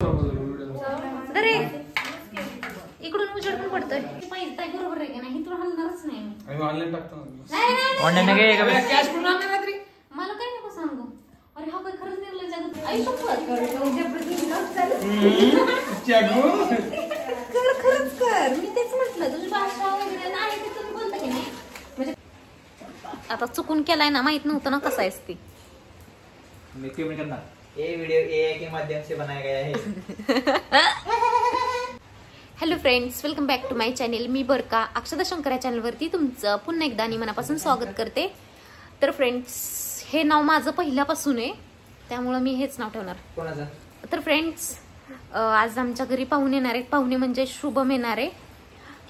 अरे इकडून उजेड पण पडतोय. पाहिजे बरोबर आहे का नाही? तुला हलणारच नाही. आम्ही ऑनलाईन टाकतो. ऑनलाईन कॅश पण आणणार रात्री. मला काय नको सांगू. अरे हा काय खरंच निर्लज्ज आहे. आई शपथ खरंच कर. मी तेच म्हटलं तुझी भाषा वगैरे नाही ते तुम्ही बोलता की नाही. म्हणजे आता चुकून केलाय ना, माहित नव्हतं ना कसं आहेस ती. मैं क्यों नहीं करना? ये वीडियो एआई के माध्यम से बनाया गया है. Hello friends, welcome back to my channel. मी बरका अक्षदा शंकर या चॅनलवरती तुमचं पुन्हा एकदा आणि मनापासून स्वागत करते. तर फ्रेंड्स, हे नाव माझं पहिल्यापासून आहे, त्यामुळं मी हेच नाव ठेवणार. कोणाचं? तर फ्रेंड्स, आज आमच्या घरी पाहुणे येणार आहेत. पाहुणे म्हणजे शुभम येणार आहे,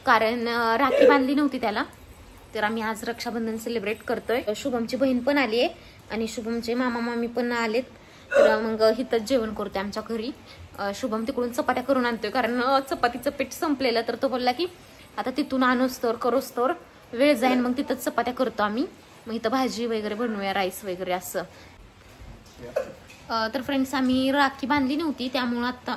कारण राखी बांधली नव्हती त्याला. तर आम्ही आज रक्षाबंधन सेलिब्रेट करतोय. शुभमची बहीण पण आली आहे आणि शुभमचे मामा मामी पण आलेत. तर मग हिथंच जेवण करतोय आमच्या घरी. शुभम तिकडून चपात्या करून आणतोय, कारण चपातीचं पीठ संपलेलं. तर तो बोलला की आता तिथून आणोस्तोर करोस्तोर वेळ जाईल, मग तिथंच चपात्या करतो आम्ही. मग इथं भाजी वगैरे बनवूया, राईस वगैरे असं. तर फ्रेंड्स, आम्ही राखी बांधली नव्हती, त्यामुळं आता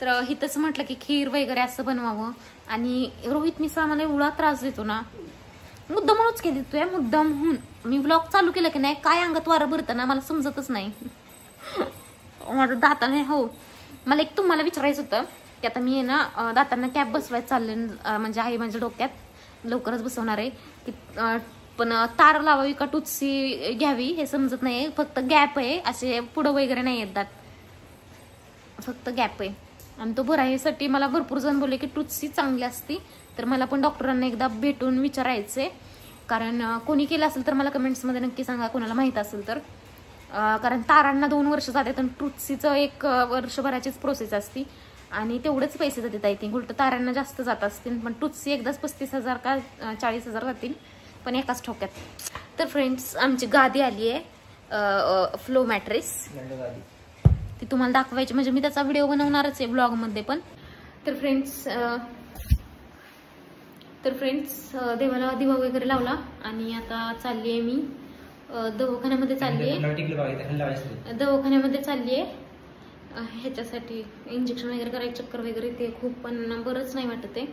तर हिथंच म्हटलं की खीर वगैरे असं बनवावं. आणि रोहित मिसळ मला एवढा त्रास देतो ना, मुद्दामच केली देतोय मुद्दामहून. मी ब्लॉग चालू केलं की नाही, काय अंगात वारं भरतं ना मला समजतच नाही. माझं दाताने हो, मला एक तुम्हाला विचारायचं होतं की आता मी ना दातांना कॅप बसवायचं चालले, म्हणजे आहे माझ्या डोक्यात लवकरच बसवणार आहे की, पण तार लावावी का टुत्सी घ्यावी हे समजत नाही. फक्त गॅप आहे, असे पुढं वगैरे नाही येत दात, फक्त गॅप आहे. आणि तो भरायसाठी मला भरपूर जण बोलले की टुत्सी चांगली असती. तर मला पण डॉक्टरांना एकदा भेटून विचारायचंय, कारण कोणी केलं असेल तर मला कमेंट्समध्ये नक्की सांगा, कोणाला माहित असेल तर. कारण तारांना 2 वर्ष जातात आणि टुत्सीचं 1 वर्षभराचीच प्रोसेस असती आणि तेवढेच पैसे जातात. आय थिंक उलट तारांना जास्त जात असतील, पण टुत्सी एकदाच 35,000 का 40,000 जातील, पण एकाच ठोक्यात. तर फ्रेंड्स, आमची गादी आली आहे, फ्लो मॅट्रेस. ती तुम्हाला दाखवायची, म्हणजे मी त्याचा व्हिडिओ बनवणारच आहे ब्लॉग मध्ये पण. तर फ्रेंड्स, देवाला दिवा वगैरे लावला आणि आता चालली आहे मी दवाखान्यामध्ये. चालली आहे ह्याच्यासाठी इंजेक्शन वगैरे करायचं, चक्कर वगैरे ते खूप, पण बरंच नाही वाटत आहे.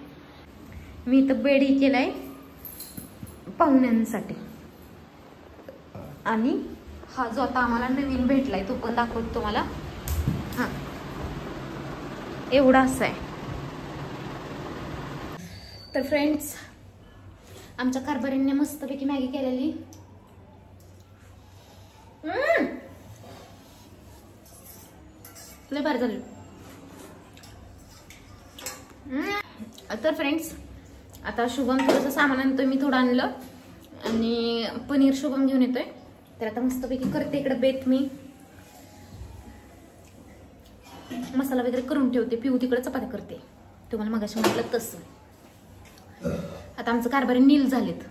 मी इथं बेडही केलाय पाहुण्यांसाठी. आणि हा जो आता आम्हाला नवीन भेटलाय तो पण दाखवतो तुम्हाला. हा एवढा असा आहे. तर फ्रेंड्स, आमच्या कारभारीने मस्तपैकी मॅगी केलेली. लय भारी झाली. तर फ्रेंड्स, आता शुभम थोडंसं सामान आणतोय, मी थोडं आणलं आणि पनीर शुभम घेऊन येतोय. तर आता मस्तपैकी करते इकडे बेत. मी मसाला वगैरे करून ठेवते, पिऊ तिकडे चपात्या करते, तुम्हाला मगाशी म्हटलं तसं. आता आमचं कारभारी नील झालेत.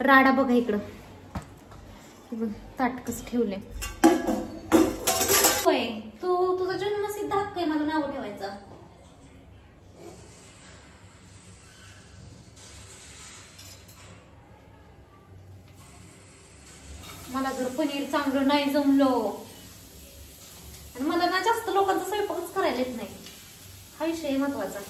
राडा बघा इकडं, ताट कसं ठेवले. तू तुझा जन्मसिद्ध हक्क आहे मला नाव ठेवायचा. मला जर पनीर चांगलं नाही जमलं, आणि मला ना जास्त लोकांचा स्वयंपाकच करायला येत नाही, हा विषय महत्वाचा.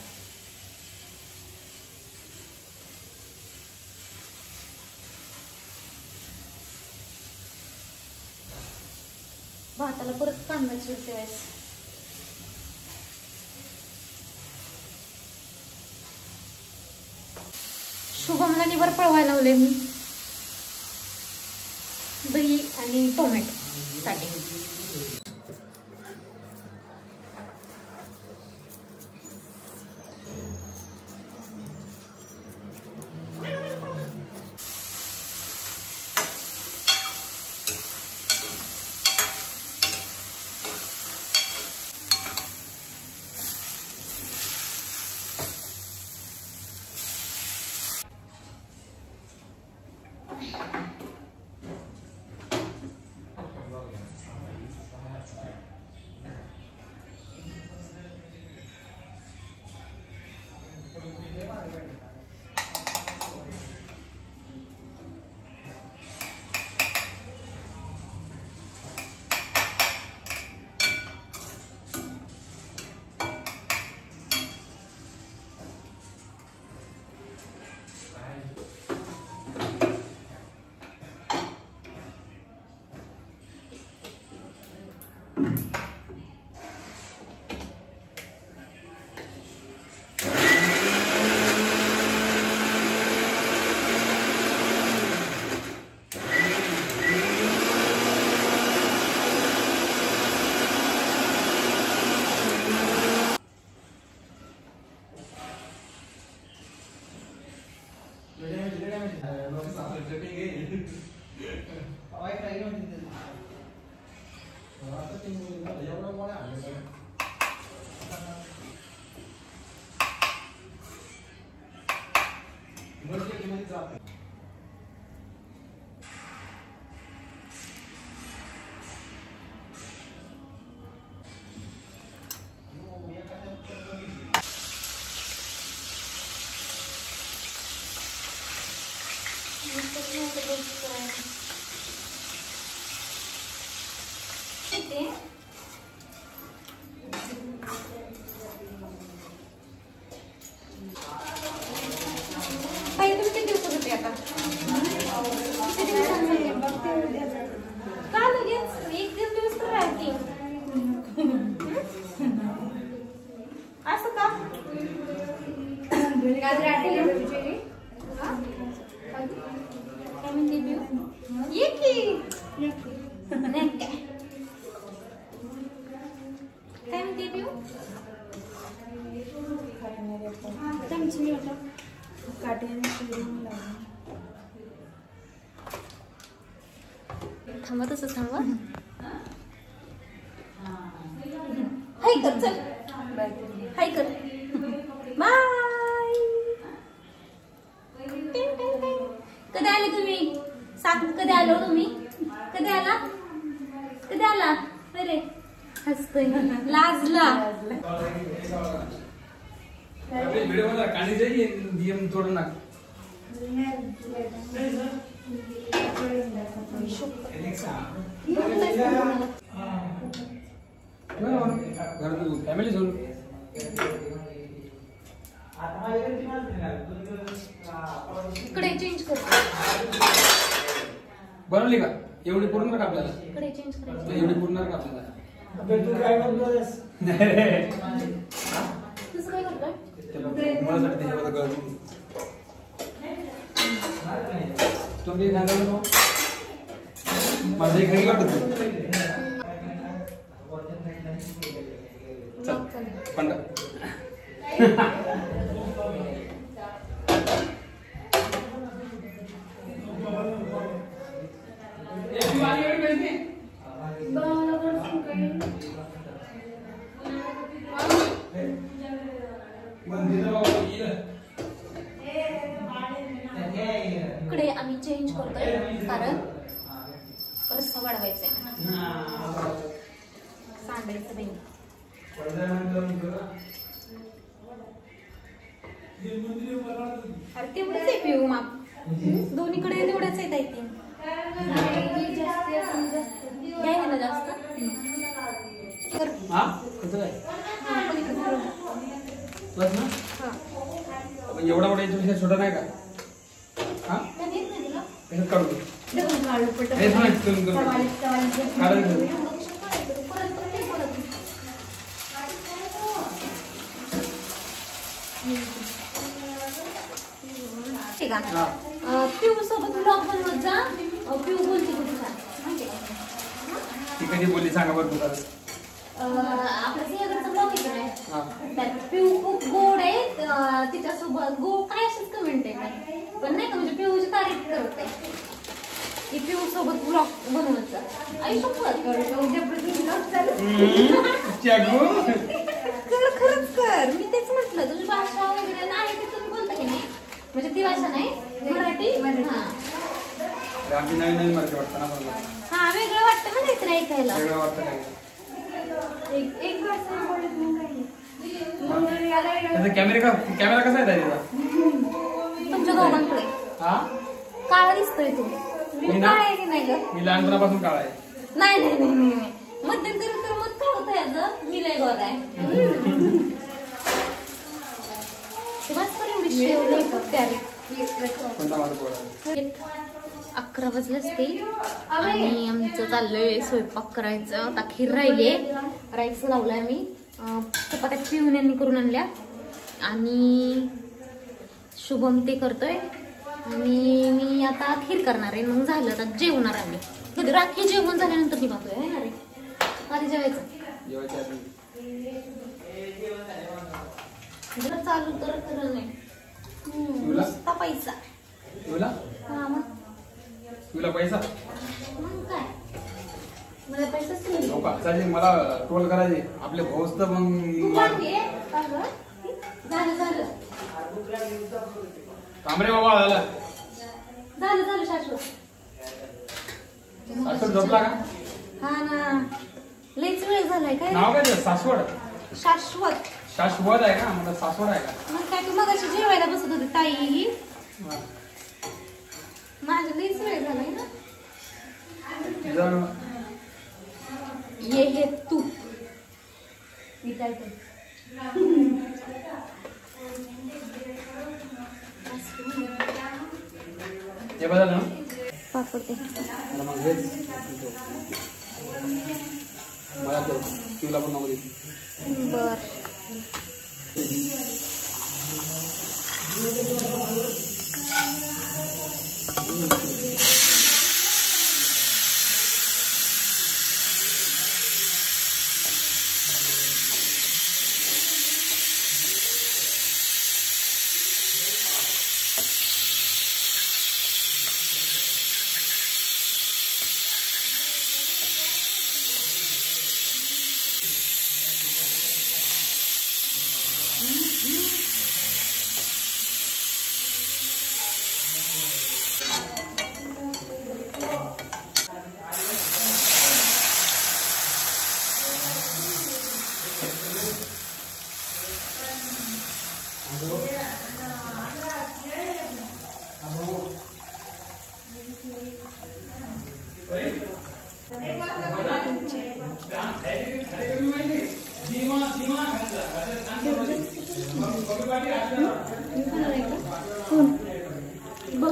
भाताला परत कांदा चिरते वेळेस. शुभमला निवर पळवायला लावले मी दही आणि टोमॅटो साठी. का लगेच 1-3 दिवस तर राहते असं का काय म्हणते पिऊ ये की नाही काय म्हणते पिऊ थांबा तसं थांबा हाय कर चल हाय कर बाय कधी आले तुम्ही सांग कधी आलो तुम्ही कधी आला अरे हसतोय लाजला थोडं ना फॅमिली सोडून इकडे चेंज कर बनवली का एवढी पूर्ण का आपल्याला इकडे चेंज करायचं एवढी पूर्ण का आपल्याला तुझं काय करतोय तुम्ही सांगा माझं एक घरी वाटत पण इकडे आम्ही चेंज करतोय कारण रस्ता वाढवायचा आहे सांडायचं नाही अरे तेवढंच आहे पिऊ माप दोन्हीकडे तेवढंच आहे ताई ते घ्यायला ना जास्त हा कसं काय बस ना एवढा मोठा याच्यापेक्षा छोटा नाही का हा कशात काढू पिऊ सोबत ब्लॉग बनवत जा पिऊ बोलते कुठे ती कधी बोलली सांगा बरं तुला आपल्या सिंहगडचा ब्लॉग येतो नाही त्यात पिऊ खूप गोड आहे तिच्यासोबत गोड काय अशीच कमेंट आहे पण नाही का म्हणजे पिऊची तारीफ करते की पिऊ सोबत ब्लॉग बनवत जा खरंच कर मी तेच म्हटलं तुझी भाषा वगैरे नाही ते तुम्ही बोलता की नाही म्हणजे ती भाषा नाही मराठी नवीन मराठी वाटतं ना मला हा वेगळं वाटतं ना काहीतरी ऐकायला वेगळं वाटतं काय कॅमेरा कसा आहे त्याचा तुमच्या दोघांकडे हा काळा दिसतोय तू काळा आहे की नाही ग मी लहानपणापासून काळा आहे नाही मध्यंतरी तर मत काय होतं याचं मी लय गोरा आहे कोणता माझा पोळा 11 वाजलेच ते आणि आमचं चाललंय स्वयंपाक करायचं आता खीर राहिली राईस लावलाय मी चपात्या पिऊन यांनी करून आणल्या आणि शुभम ते करतोय आणि मी आता खीर करणार आहे मग झालं आता जेवणार आम्ही कधी रात्री जेवण झाल्यानंतर निघतोय ना रे आधी जेवायचं जरा चालू तर खरं नाही नुसता पैसा तुला हा मग तुला पैसा मग काय मला पैसेच नाही. हो का? चालेल, मला टोल करायचे आपले भाऊच तर तू मग पण घे. का गं? झालं कांबरे बाबा झाला शाश्वत. सासवड झोपला का? हा ना, लईच वेळ झालाय काय. नाव काय त्याचं? सासवड शाश्वत. शाश्वत आहे का? मला सासवड आहे का? मग काय, तू मगाशी जेवायला बसत होती ताई. हा. माझं लईच वेळ झालाय ना. तुझं हे तू मी काय करते. हे बदल ना पापडते. मला मग हेच मला तर तिला पण नको दे. बर.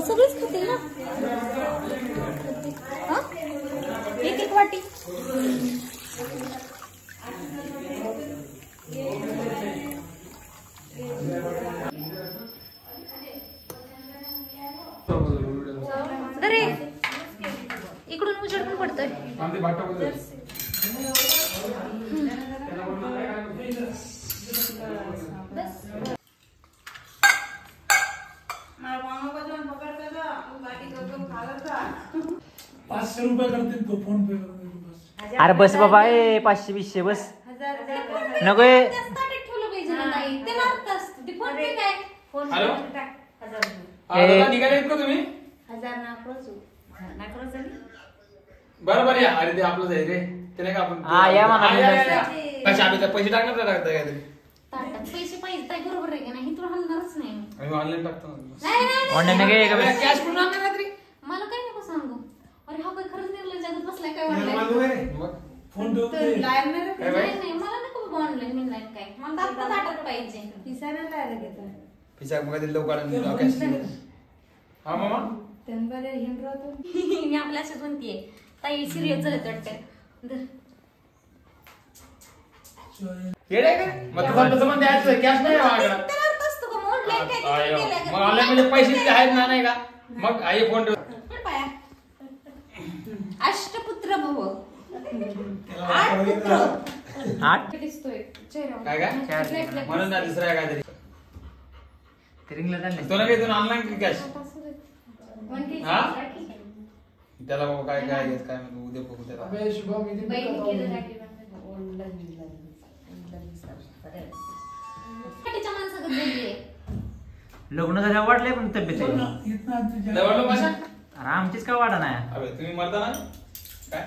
सगळेच खातील ना. हा? एक वाटी. अरे इकडून उजेड पण पडतोय. ₹500 करतील तो फोन पे करून. अरे बस बाबा, 500-200 बस नको. निघाले का तुम्ही? बरोबर या. अरे ते आपलंच आहे रे, ते नाही का आपण कशा आम्ही पैसे टाकलं तर टाकतं काहीतरी. पैसे पाहिजे बरोबर आहे का नाही. तुला हलणारच नाही. आम्ही ऑनलाईन टाकतो. कॅश करून आणणार रात्री. मला काय नको सांगू. अरे हा काय खरंच निर्लज जगात बसलाय काय वाटलंय. मग फोन ठेवते. नाही मला नको बाबा ऑनलाईन ऑनलाईन काय. मला आता ताटात पाहिजे. पिझ्झा मग दिलं काढून कॅश. हा मामा मी आपल्या अशाच म्हणतीये ताई सिरियस झालं वाटतं. येडे का? मग तुला तसं पण द्यायचं, कॅश नाही माझ्याकडे. त्याला अर्थ असतो का? मग ऑनलाईन काय आयो. तिकीट केलंय का? मग ऑनलाईन म्हणजे पैसे आहेत ना, नाही का? मग आई फोन ठेव. पण पाया. अष्टपुत्र भव. 8 पुत्र. 8 दिसतोय चेहरा. काय काय? म्हणून ना दुसरा काहीतरी. रिंगला चालले. तुला काही ऑनलाईन की कॅश? हा? बहिणी त्याला बाबा काय काय घेत काय म्हणतो उद्या बघू त्याला. अबे शुभम इथे केलं राखी फाटीच्या माणसाकडे गेलीये. लग्न झाल्यावर वाढलंय पण तब्येत आहे. इतना तुझ्या लवडलो भाषा? अरे आमचीच का वाढा नाही. अबे तुम्ही मरता ना काय?